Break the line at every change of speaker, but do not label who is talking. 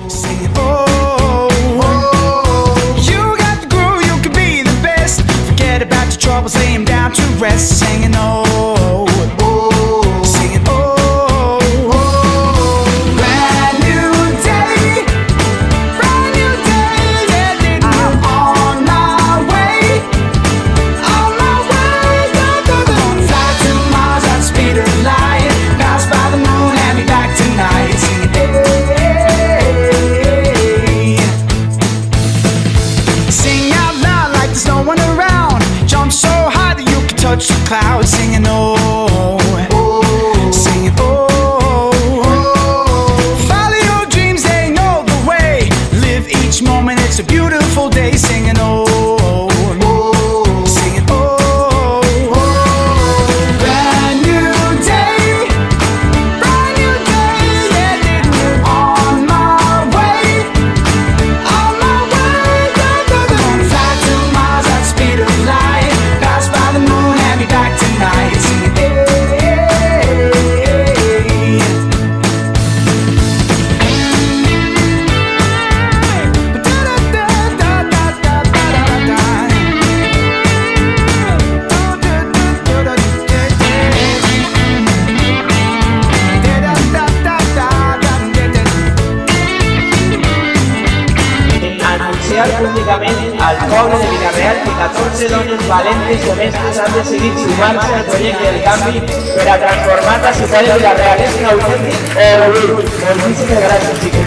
Singing, oh, oh, you got the groove, you can be the best. Forget about your troubles, lay 'em down to rest. Singing, oh, oh, singing, oh, oh, brand new day, yeah, I'm on my way, fly to Mars at the speed of light, pass by the moon and be back tonight. Singing, sing out loud like there's no one around. Jump so high that you can touch the clouds. Singing, oh, oh, singing, oh, oh. Follow your dreams, they know the way. Live each moment, it's a beautiful day. Singing, oh, oh, singing, oh, oh. Brand new day, yeah, on my way, fly to Mars at the speed of light, pass by the moon and be back tonight. Singing,
Anunciar públicament al poble de Vila-real que 14 dones valentes i honestes han decidit sumar-se al projecte del canvi per a transformar la ciutat de Vila-real. És un autèntic orgull. Moltíssimes gràcies, xiques.